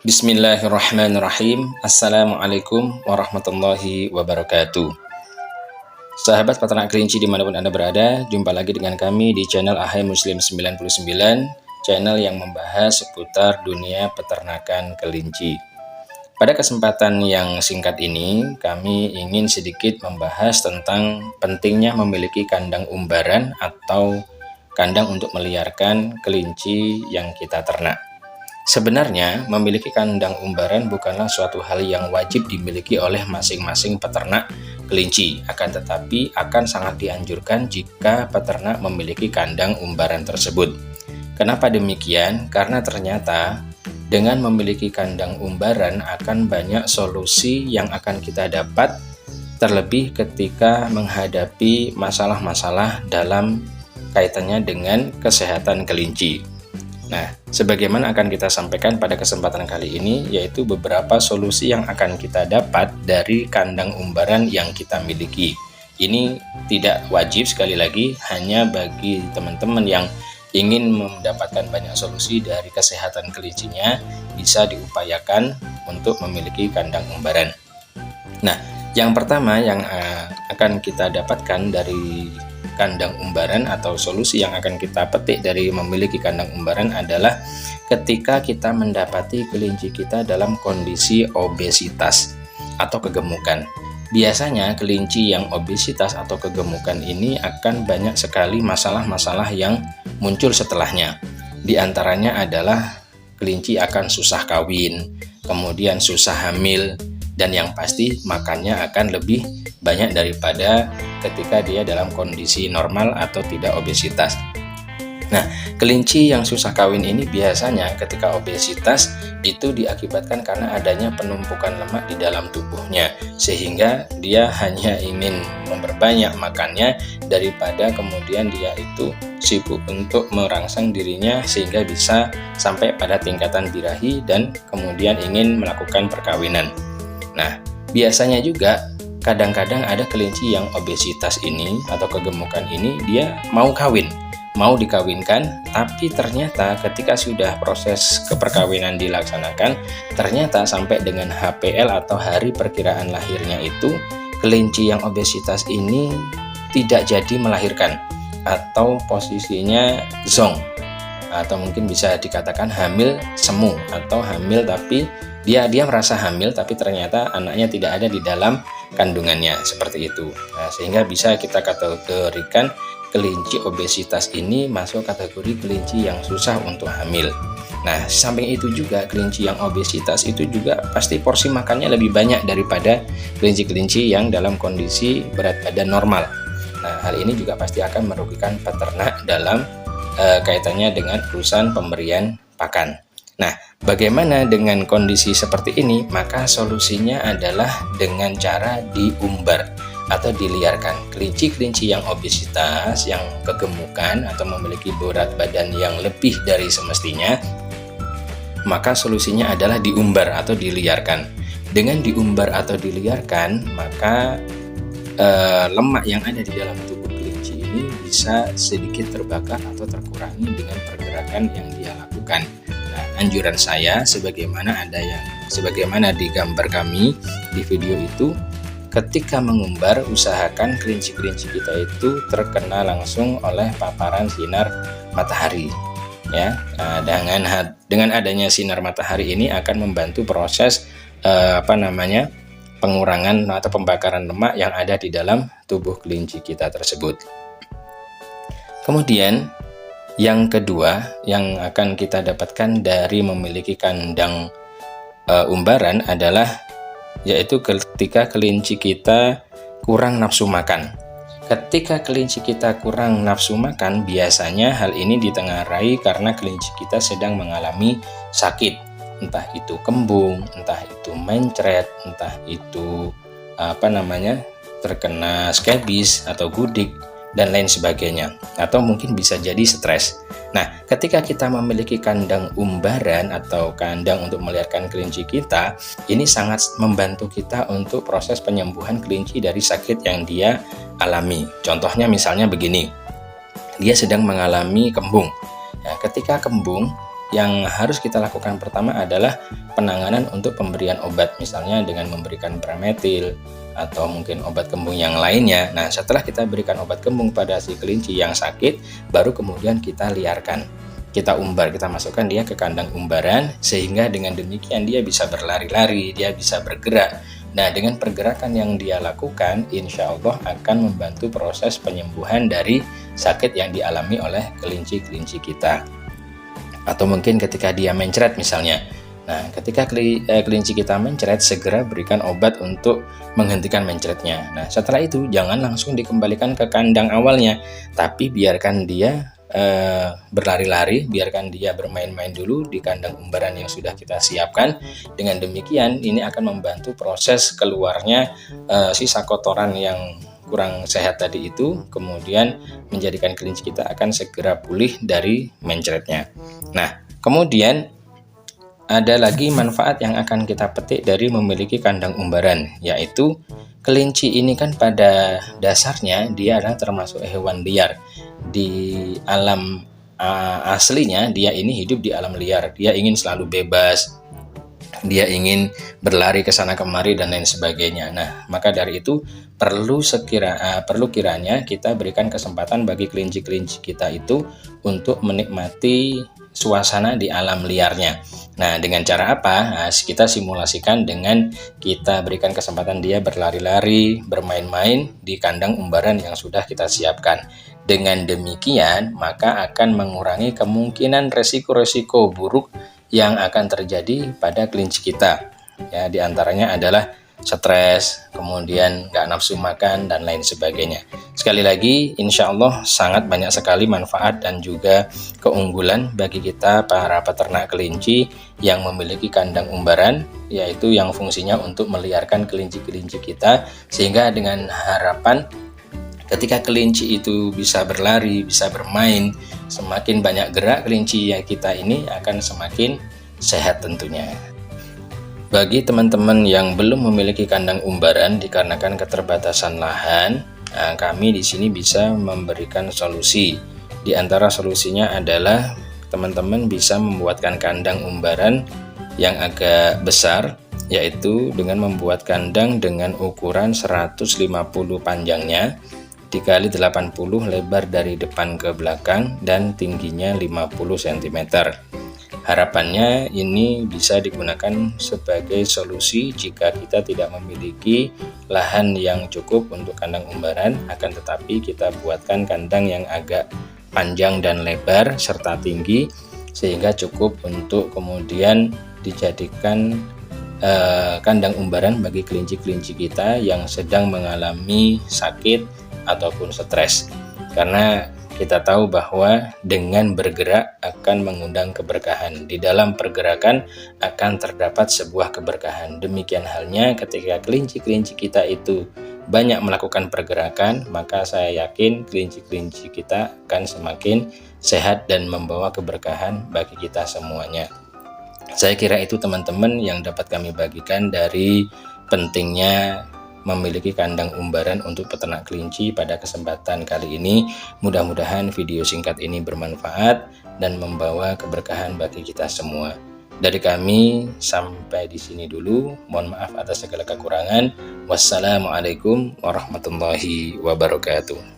Bismillahirrahmanirrahim. Assalamualaikum warahmatullahi wabarakatuh. Sahabat peternak kelinci dimanapun Anda berada, jumpa lagi dengan kami di channel Ahai Muslim 99, channel yang membahas seputar dunia peternakan kelinci. Pada kesempatan yang singkat ini, kami ingin sedikit membahas tentang pentingnya memiliki kandang umbaran atau kandang untuk meliarkan kelinci yang kita ternak. Sebenarnya, memiliki kandang umbaran bukanlah suatu hal yang wajib dimiliki oleh masing-masing peternak kelinci, akan tetapi akan sangat dianjurkan jika peternak memiliki kandang umbaran tersebut. Kenapa demikian? Karena ternyata dengan memiliki kandang umbaran akan banyak solusi yang akan kita dapat, terlebih ketika menghadapi masalah-masalah dalam kaitannya dengan kesehatan kelinci. Nah, sebagaimana akan kita sampaikan pada kesempatan kali ini, yaitu beberapa solusi yang akan kita dapat dari kandang umbaran yang kita miliki. Ini tidak wajib, sekali lagi, hanya bagi teman-teman yang ingin mendapatkan banyak solusi dari kesehatan kelincinya, bisa diupayakan untuk memiliki kandang umbaran. Nah, yang pertama yang akan kita dapatkan dari kandang umbaran atau solusi yang akan kita petik dari memiliki kandang umbaran adalah ketika kita mendapati kelinci kita dalam kondisi obesitas atau kegemukan. Biasanya kelinci yang obesitas atau kegemukan ini akan banyak sekali masalah-masalah yang muncul setelahnya. Di antaranya adalah kelinci akan susah kawin, kemudian susah hamil, dan yang pasti makannya akan lebih banyak daripada ketika dia dalam kondisi normal atau tidak obesitas. Nah, kelinci yang susah kawin ini biasanya ketika obesitas itu diakibatkan karena adanya penumpukan lemak di dalam tubuhnya, sehingga dia hanya ingin memperbanyak makannya daripada kemudian dia itu sibuk untuk merangsang dirinya sehingga bisa sampai pada tingkatan birahi dan kemudian ingin melakukan perkawinan. Nah, biasanya juga kadang-kadang ada kelinci yang obesitas ini atau kegemukan ini dia mau kawin, mau dikawinkan, tapi ternyata ketika sudah proses keperkawinan dilaksanakan, ternyata sampai dengan HPL atau hari perkiraan lahirnya itu, kelinci yang obesitas ini tidak jadi melahirkan atau posisinya zong, atau mungkin bisa dikatakan hamil semu atau hamil tapi dia merasa hamil tapi ternyata anaknya tidak ada di dalam kandungannya, seperti itu. Nah, sehingga bisa kita kategorikan kelinci obesitas ini masuk kategori kelinci yang susah untuk hamil. Nah, samping itu juga kelinci yang obesitas itu juga pasti porsi makannya lebih banyak daripada kelinci-kelinci yang dalam kondisi berat badan normal. Nah, hal ini juga pasti akan merugikan peternak dalam kaitannya dengan urusan pemberian pakan. Nah, bagaimana dengan kondisi seperti ini? Maka solusinya adalah dengan cara diumbar atau diliarkan. Kelinci-kelinci yang obesitas, yang kegemukan atau memiliki berat badan yang lebih dari semestinya, maka solusinya adalah diumbar atau diliarkan. Dengan diumbar atau diliarkan, maka lemak yang ada di dalam tubuh kelinci ini bisa sedikit terbakar atau terkurangi dengan pergerakan yang dia lakukan. Nah, anjuran saya sebagaimana di gambar kami di video itu, ketika mengumbar usahakan kelinci-kelinci kita itu terkena langsung oleh paparan sinar matahari. Ya, dengan adanya sinar matahari ini akan membantu proses pengurangan atau pembakaran lemak yang ada di dalam tubuh kelinci kita tersebut. Kemudian yang kedua yang akan kita dapatkan dari memiliki kandang umbaran adalah yaitu ketika kelinci kita kurang nafsu makan. Ketika kelinci kita kurang nafsu makan, biasanya hal ini ditengarai karena kelinci kita sedang mengalami sakit, entah itu kembung, entah itu mencret, entah itu terkena skabis atau gudik dan lain sebagainya, atau mungkin bisa jadi stres. Nah, ketika kita memiliki kandang umbaran atau kandang untuk meliarkan kelinci kita, ini sangat membantu kita untuk proses penyembuhan kelinci dari sakit yang dia alami. Contohnya misalnya begini, dia sedang mengalami kembung. Nah, ketika kembung, yang harus kita lakukan pertama adalah penanganan untuk pemberian obat, misalnya dengan memberikan prametil atau mungkin obat kembung yang lainnya. Nah, setelah kita berikan obat kembung pada si kelinci yang sakit, baru kemudian kita liarkan, kita umbar, kita masukkan dia ke kandang umbaran, sehingga dengan demikian dia bisa berlari-lari, dia bisa bergerak. Nah, dengan pergerakan yang dia lakukan, insya Allah akan membantu proses penyembuhan dari sakit yang dialami oleh kelinci-kelinci kita. Atau mungkin ketika dia mencret misalnya. Nah, ketika kelinci kita mencret, segera berikan obat untuk menghentikan mencretnya. Nah, setelah itu jangan langsung dikembalikan ke kandang awalnya, tapi biarkan dia berlari-lari, biarkan dia bermain-main dulu di kandang umbaran yang sudah kita siapkan. Dengan demikian, ini akan membantu proses keluarnya sisa kotoran yang kurang sehat tadi itu, kemudian menjadikan kelinci kita akan segera pulih dari mencretnya. Nah, kemudian ada lagi manfaat yang akan kita petik dari memiliki kandang umbaran, yaitu kelinci ini kan pada dasarnya dia adalah termasuk hewan liar. Di alam aslinya dia ini hidup di alam liar, dia ingin selalu bebas, dia ingin berlari ke sana kemari dan lain sebagainya. Nah, maka dari itu perlu kiranya kita berikan kesempatan bagi kelinci-kelinci kita itu untuk menikmati suasana di alam liarnya. Nah, dengan cara apa? Nah, kita simulasikan dengan kita berikan kesempatan dia berlari-lari, bermain-main di kandang umbaran yang sudah kita siapkan. Dengan demikian, maka akan mengurangi kemungkinan resiko-resiko buruk yang akan terjadi pada kelinci kita. Ya, diantaranya adalah stres, kemudian nggak nafsu makan, dan lain sebagainya. Sekali lagi, insya Allah sangat banyak sekali manfaat dan juga keunggulan bagi kita para peternak kelinci yang memiliki kandang umbaran, yaitu yang fungsinya untuk meliarkan kelinci-kelinci kita, sehingga dengan harapan ketika kelinci itu bisa berlari, bisa bermain, semakin banyak gerak kelinci yang kita ini akan semakin sehat tentunya. Bagi teman-teman yang belum memiliki kandang umbaran dikarenakan keterbatasan lahan, kami di sini bisa memberikan solusi. Di antara solusinya adalah teman-teman bisa membuatkan kandang umbaran yang agak besar, yaitu dengan membuat kandang dengan ukuran 150 panjangnya dikali 80 lebar dari depan ke belakang dan tingginya 50 cm. Harapannya ini bisa digunakan sebagai solusi jika kita tidak memiliki lahan yang cukup untuk kandang umbaran, akan tetapi kita buatkan kandang yang agak panjang dan lebar serta tinggi, sehingga cukup untuk kemudian dijadikan kandang umbaran bagi kelinci-kelinci kita yang sedang mengalami sakit ataupun stres. Karena kita tahu bahwa dengan bergerak akan mengundang keberkahan. Di dalam pergerakan akan terdapat sebuah keberkahan. Demikian halnya ketika kelinci-kelinci kita itu banyak melakukan pergerakan, maka saya yakin kelinci-kelinci kita akan semakin sehat dan membawa keberkahan bagi kita semuanya. Saya kira itu teman-teman yang dapat kami bagikan dari pentingnya memiliki kandang umbaran untuk peternak kelinci pada kesempatan kali ini. Mudah-mudahan video singkat ini bermanfaat dan membawa keberkahan bagi kita semua. Dari kami sampai di sini dulu. Mohon maaf atas segala kekurangan. Wassalamualaikum warahmatullahi wabarakatuh.